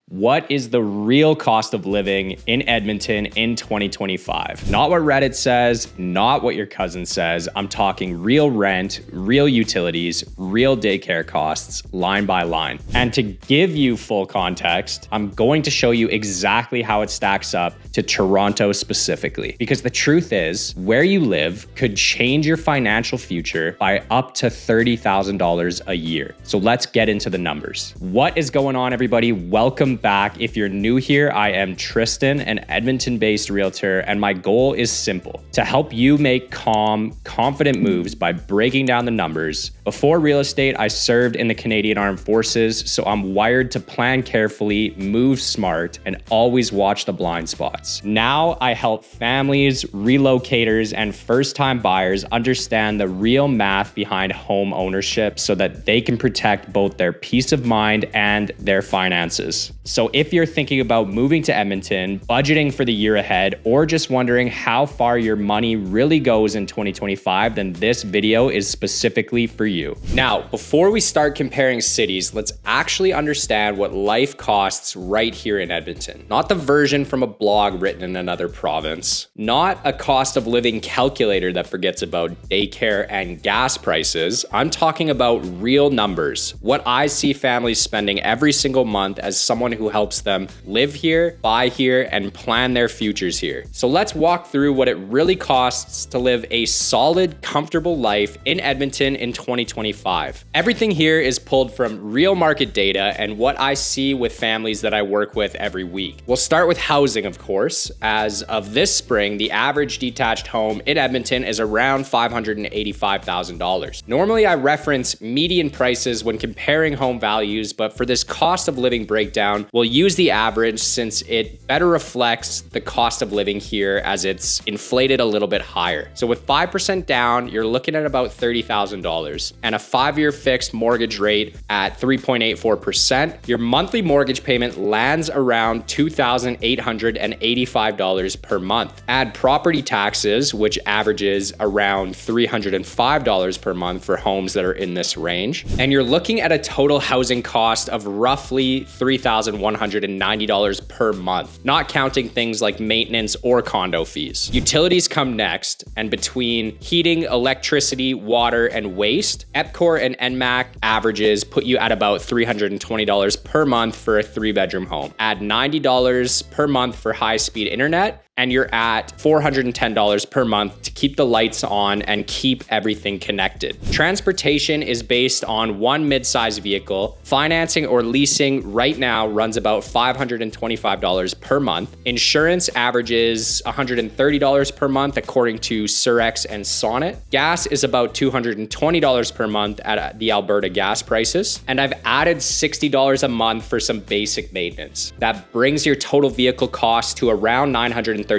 What is the real cost of living in Edmonton in 2025? Not what Reddit says, not what your cousin says. I'm talking real rent, real utilities, real daycare costs, line by line. And to give you full context, I'm going to show you exactly how it stacks up to Toronto specifically. Because the truth is, where you live could change your financial future by up to $30,000 a year. So let's get into the numbers. What is going on, everybody? Welcome back. If you're new here, I am Tristan, an Edmonton-based realtor, and my goal is simple: to help you make calm, confident moves by breaking down the numbers. Before real estate, I served in the Canadian Armed Forces, so I'm wired to plan carefully, move smart, and always watch the blind spots. Now I help families, relocators, and first-time buyers understand the real math behind home ownership so that they can protect both their peace of mind and their finances. So if you're thinking about moving to Edmonton, budgeting for the year ahead, or just wondering how far your money really goes in 2025, then this video is specifically for you. Now, before we start comparing cities, let's actually understand what life costs right here in Edmonton. Not the version from a blog written in another province, not a cost of living calculator that forgets about daycare and gas prices. I'm talking about real numbers, what I see families spending every single month as someone who helps them live here, buy here, and plan their futures here. So let's walk through what it really costs to live a solid, comfortable life in Edmonton in 2025. Everything here is pulled from real market data and what I see with families that I work with every week. We'll start with housing, of course. As of this spring, the average detached home in Edmonton is around $585,000. Normally, I reference median prices when comparing home values, but for this cost of living breakdown, we'll use the average since it better reflects the cost of living here as it's inflated a little bit higher. So with 5% down, you're looking at about $30,000 and a 5-year fixed mortgage rate at 3.84%. Your monthly mortgage payment lands around $2,885 per month. Add property taxes, which averages around $305 per month for homes that are in this range. And you're looking at a total housing cost of roughly $3,190 per month, not counting things like maintenance or condo fees. Utilities come next, and between heating, electricity, water, and waste, EPCOR and NMAC averages put you at about $320 per month for a 3-bedroom home. Add $90 per month for high-speed internet, and you're at $410 per month to keep the lights on and keep everything connected. Transportation is based on one mid-size vehicle. Financing or leasing right now runs about $525 per month. Insurance averages $130 per month according to Surex and Sonnet. Gas is about $220 per month at the Alberta gas prices. And I've added $60 a month for some basic maintenance. That brings your total vehicle cost to around $935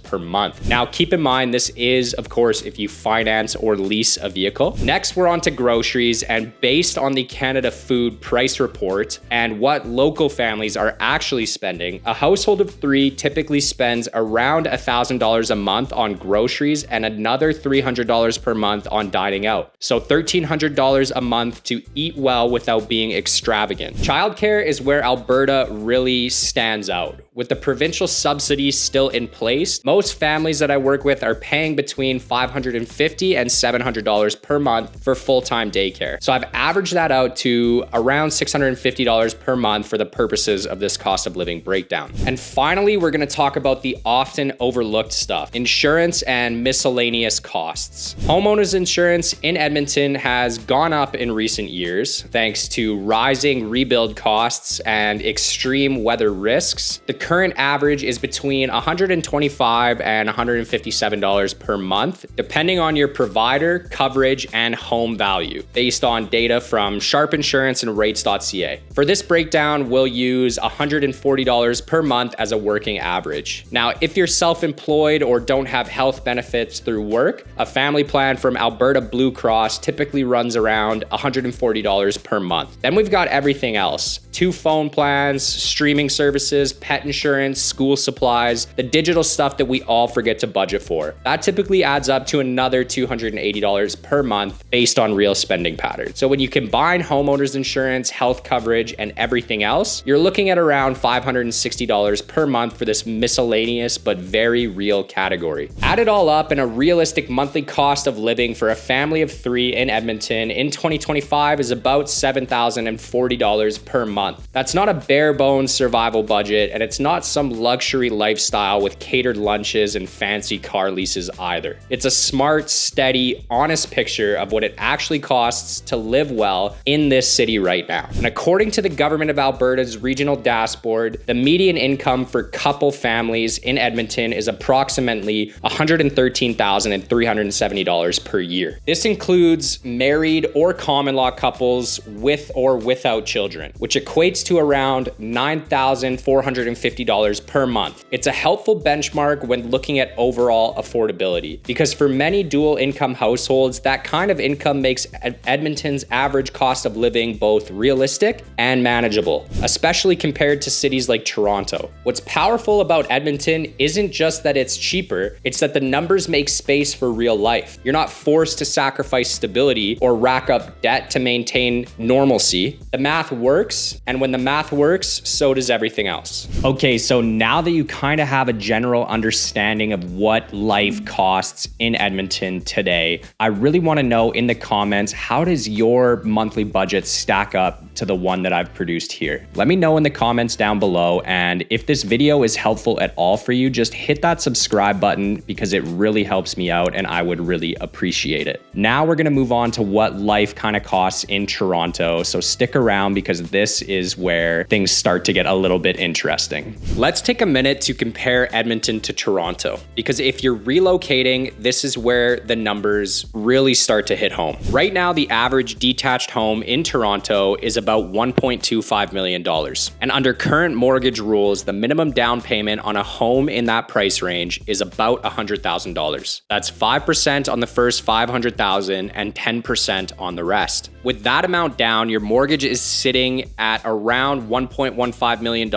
per month. Now, keep in mind, this is, of course, if you finance or lease a vehicle. Next, we're on to groceries, and based on the Canada Food Price Report and what local families are actually spending, a household of 3 typically spends around $1,000 a month on groceries and another $300 per month on dining out. So $1,300 a month to eat well without being extravagant. Childcare is where Alberta really stands out. With the provincial subsidies still in place, most families that I work with are paying between $550 and $700 per month for full-time daycare. So I've averaged that out to around $650 per month for the purposes of this cost of living breakdown. And finally, we're gonna talk about the often overlooked stuff: insurance and miscellaneous costs. Homeowners insurance in Edmonton has gone up in recent years thanks to rising rebuild costs and extreme weather risks. The current average is between $125 and $157 per month, depending on your provider, coverage, and home value, based on data from Sharp Insurance and Rates.ca. For this breakdown, we'll use $140 per month as a working average. Now, if you're self-employed or don't have health benefits through work, a family plan from Alberta Blue Cross typically runs around $140 per month. Then we've got everything else: 2 phone plans, streaming services, pet insurance, school supplies, the digital stuff that we all forget to budget for. That typically adds up to another $280 per month based on real spending patterns. So when you combine homeowners insurance, health coverage, and everything else, you're looking at around $560 per month for this miscellaneous but very real category. Add it all up, and a realistic monthly cost of living for a family of 3 in Edmonton in 2025 is about $7,040 per month. That's not a bare bones survival budget, and it's not some luxury lifestyle with catered lunches and fancy car leases either. It's a smart, steady, honest picture of what it actually costs to live well in this city right now. And according to the government of Alberta's regional dashboard, the median income for couple families in Edmonton is approximately $113,370 per year. This includes married or common law couples with or without children, which equates to around $9,450 per month. It's a helpful benchmark when looking at overall affordability, because for many dual income households, that kind of income makes Edmonton's average cost of living both realistic and manageable, especially compared to cities like Toronto. What's powerful about Edmonton isn't just that it's cheaper, it's that the numbers make space for real life. You're not forced to sacrifice stability or rack up debt to maintain normalcy. The math works, and when the math works, so does everything else. Okay, so now that you kind of have a general understanding of what life costs in Edmonton today, I really want to know in the comments, how does your monthly budget stack up to the one that I've produced here? Let me know in the comments down below, and if this video is helpful at all for you, just hit that subscribe button because it really helps me out and I would really appreciate it. Now we're gonna move on to what life kind of costs in Toronto, so stick around because this is where things start to get a little bit interesting. Let's take a minute to compare Edmonton to Toronto, because if you're relocating, this is where the numbers really start to hit home. Right now, the average detached home in Toronto is about $1.25 million. And under current mortgage rules, the minimum down payment on a home in that price range is about $100,000. That's 5% on the first $500,000 and 10% on the rest. With that amount down, your mortgage is sitting at around $1.15 million.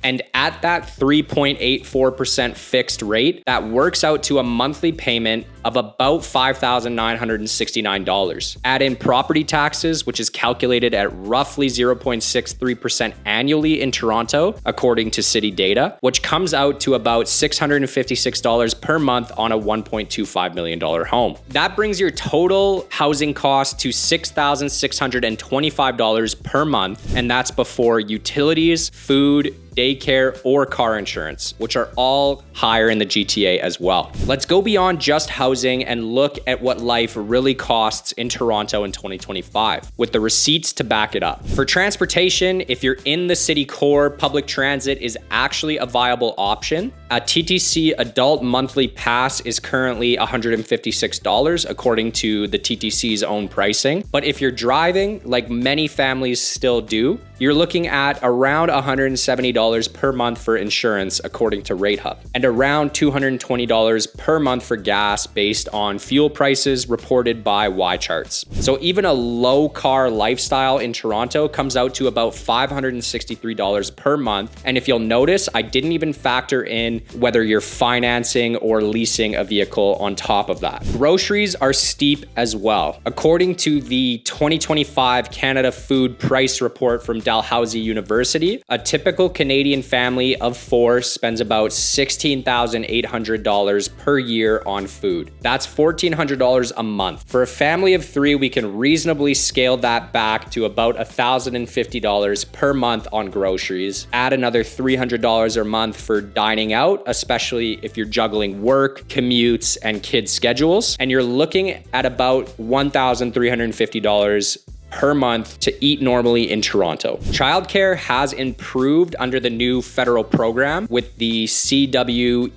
And at that 3.84% fixed rate, that works out to a monthly payment of about $5,969. Add in property taxes, which is calculated at roughly 0.63% annually in Toronto, according to city data, which comes out to about $656 per month on a $1.25 million home. That brings your total housing cost to $6,625 per month, and that's before utilities, food, daycare, or car insurance, which are all higher in the GTA as well. Let's go beyond just housing and look at what life really costs in Toronto in 2025, with the receipts to back it up. For transportation, if you're in the city core, public transit is actually a viable option. A TTC adult monthly pass is currently $156, according to the TTC's own pricing. But if you're driving, like many families still do, you're looking at around $170 per month for insurance, according to RateHub, and around $220 per month for gas based on fuel prices reported by YCharts. So even a low car lifestyle in Toronto comes out to about $563 per month. And if you'll notice, I didn't even factor in whether you're financing or leasing a vehicle on top of that. Groceries are steep as well. According to the 2025 Canada Food Price Report from Dalhousie University, a typical Canadian family of 4 spends about $16,800 per year on food. That's $1,400 a month. For a family of 3, we can reasonably scale that back to about $1,050 per month on groceries. Add another $300 a month for dining out, especially if you're juggling work, commutes, and kids' schedules. And you're looking at about $1,350 per month to eat normally in Toronto. Childcare has improved under the new federal program with the CWELCC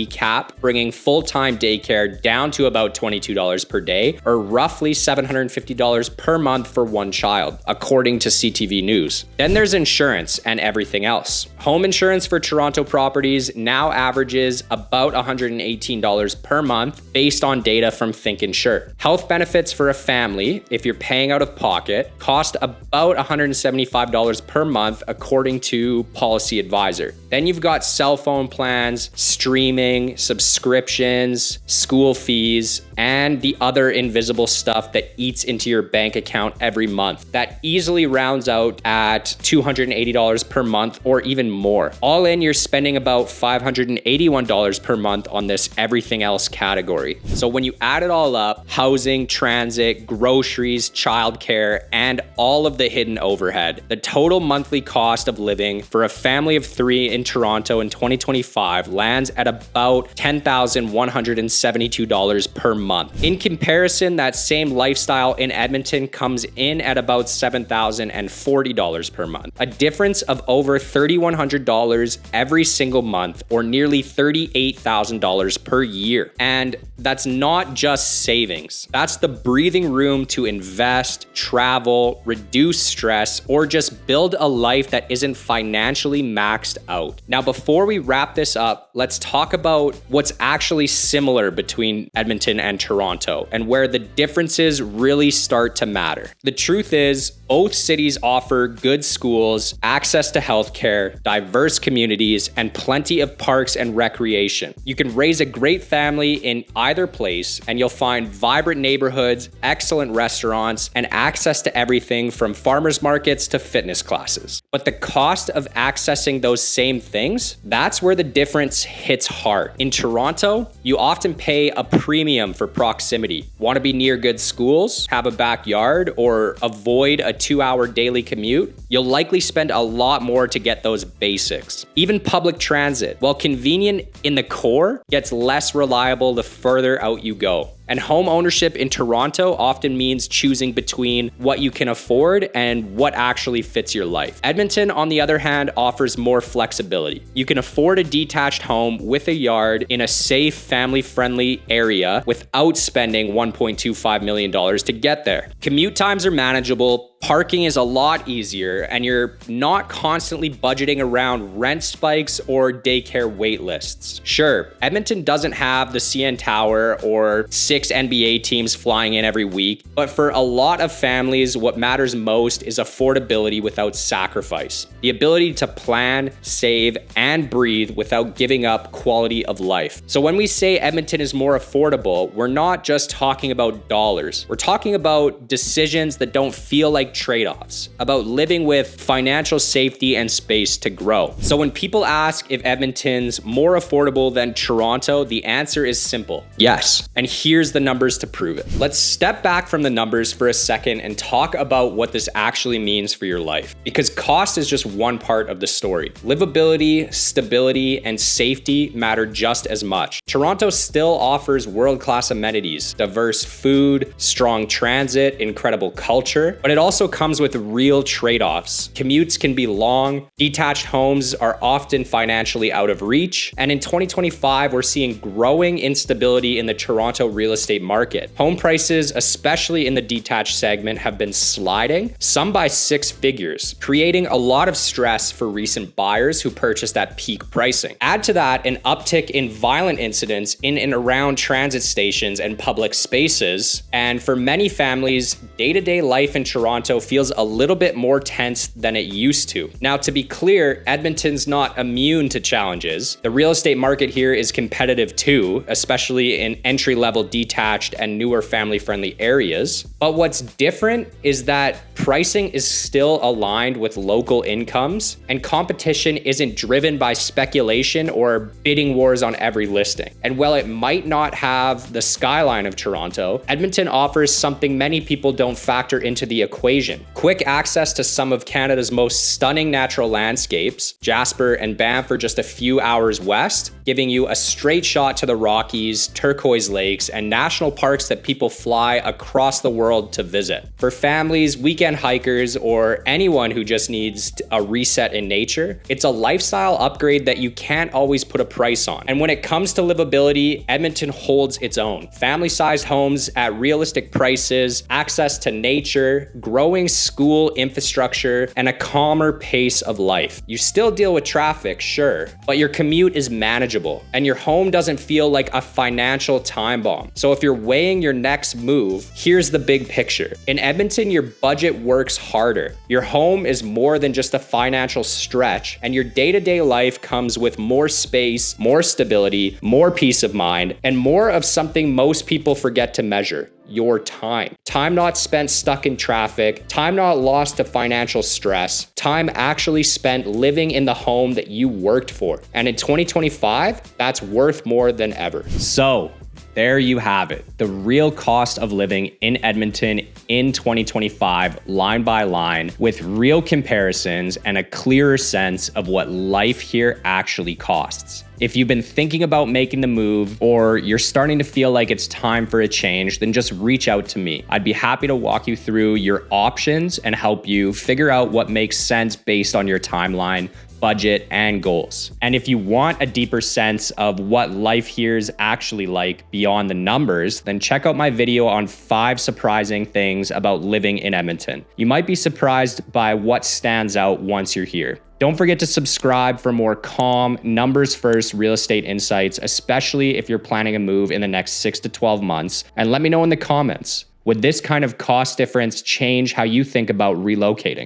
cap, bringing full-time daycare down to about $22 per day, or roughly $750 per month for one child, according to CTV News. Then there's insurance and everything else. Home insurance for Toronto properties now averages about $118 per month based on data from Think Insure. Health benefits for a family, if you're paying paying out of pocket, cost about $175 per month according to Policy Advisor. Then you've got cell phone plans, streaming, subscriptions, school fees, and the other invisible stuff that eats into your bank account every month. That easily rounds out at $280 per month or even more. All in, you're spending about $581 per month on this everything else category. So when you add it all up, housing, transit, groceries, childcare, and all of the hidden overhead, the total monthly cost of living for a family of 3 in Toronto in 2025 lands at about $10,172 per month. In comparison, that same lifestyle in Edmonton comes in at about $7,040 per month, a difference of over $3,100 every single month, or nearly $38,000 per year. And that's not just savings. That's the breathing room to invest, travel, reduce stress, or just build a life that isn't financially maxed out. Now, before we wrap this up, let's talk about what's actually similar between Edmonton and Toronto and where the differences really start to matter. The truth is, both cities offer good schools, access to healthcare, diverse communities, and plenty of parks and recreation. You can raise a great family in either place, and you'll find vibrant neighborhoods, excellent restaurants, and access to everything from farmers markets to fitness classes. But the cost of accessing those same things, that's where the difference hits hard. In Toronto, you often pay a premium for proximity. Want to be near good schools, have a backyard, or avoid a 2-hour daily commute? You'll likely spend a lot more to get those basics. Even public transit, while convenient in the core, gets less reliable the further out you go. And home ownership in Toronto often means choosing between what you can afford and what actually fits your life. Edmonton, on the other hand, offers more flexibility. You can afford a detached home with a yard in a safe, family-friendly area without spending $1.25 million to get there. Commute times are manageable, parking is a lot easier, and you're not constantly budgeting around rent spikes or daycare wait lists. Sure, Edmonton doesn't have the CN Tower or 6 NBA teams flying in every week, but for a lot of families, what matters most is affordability without sacrifice. The ability to plan, save, and breathe without giving up quality of life. So when we say Edmonton is more affordable, we're not just talking about dollars. We're talking about decisions that don't feel like trade-offs, about living with financial safety and space to grow. So when people ask if Edmonton's more affordable than Toronto, the answer is simple: yes. And here's the numbers to prove it. Let's step back from the numbers for a second and talk about what this actually means for your life. Because cost is just one part of the story. Livability, stability, and safety matter just as much. Toronto still offers world-class amenities, diverse food, strong transit, incredible culture, but it also comes with real trade-offs. Commutes can be long, detached homes are often financially out of reach, and in 2025, we're seeing growing instability in the Toronto real estate market. Home prices, especially in the detached segment, have been sliding, some by 6 figures, creating a lot of stress for recent buyers who purchased at peak pricing. Add to that an uptick in violent incidents in and around transit stations and public spaces, and for many families, day-to-day life in Toronto feels a little bit more tense than it used to. Now, to be clear, Edmonton's not immune to challenges. The real estate market here is competitive too, especially in entry-level detached and newer family-friendly areas. But what's different is that pricing is still aligned with local incomes, and competition isn't driven by speculation or bidding wars on every listing. And while it might not have the skyline of Toronto, Edmonton offers something many people don't factor into the equation: quick access to some of Canada's most stunning natural landscapes. Jasper and Banff are just a few hours west, giving you a straight shot to the Rockies, turquoise lakes, and national parks that people fly across the world to visit. For families, weekend hikers, or anyone who just needs a reset in nature, it's a lifestyle upgrade that you can't always put a price on. And when it comes to livability, Edmonton holds its own. Family-sized homes at realistic prices, access to nature, growing growing school infrastructure, and a calmer pace of life. You still deal with traffic, sure, but your commute is manageable and your home doesn't feel like a financial time bomb. So if you're weighing your next move, here's the big picture. In Edmonton, your budget works harder. Your home is more than just a financial stretch, and your day-to-day life comes with more space, more stability, more peace of mind, and more of something most people forget to measure: your time. Time not spent stuck in traffic, time not lost to financial stress, time actually spent living in the home that you worked for. And in 2025, that's worth more than ever. So, there you have it. The real cost of living in Edmonton in 2025, line by line, with real comparisons and a clearer sense of what life here actually costs. If you've been thinking about making the move or you're starting to feel like it's time for a change, then just reach out to me. I'd be happy to walk you through your options and help you figure out what makes sense based on your timeline, budget, and goals. And if you want a deeper sense of what life here is actually like beyond the numbers, then check out my video on 5 surprising things about living in Edmonton. You might be surprised by what stands out once you're here. Don't forget to subscribe for more calm, numbers-first real estate insights, especially if you're planning a move in the next 6 to 12 months. And let me know in the comments, would this kind of cost difference change how you think about relocating?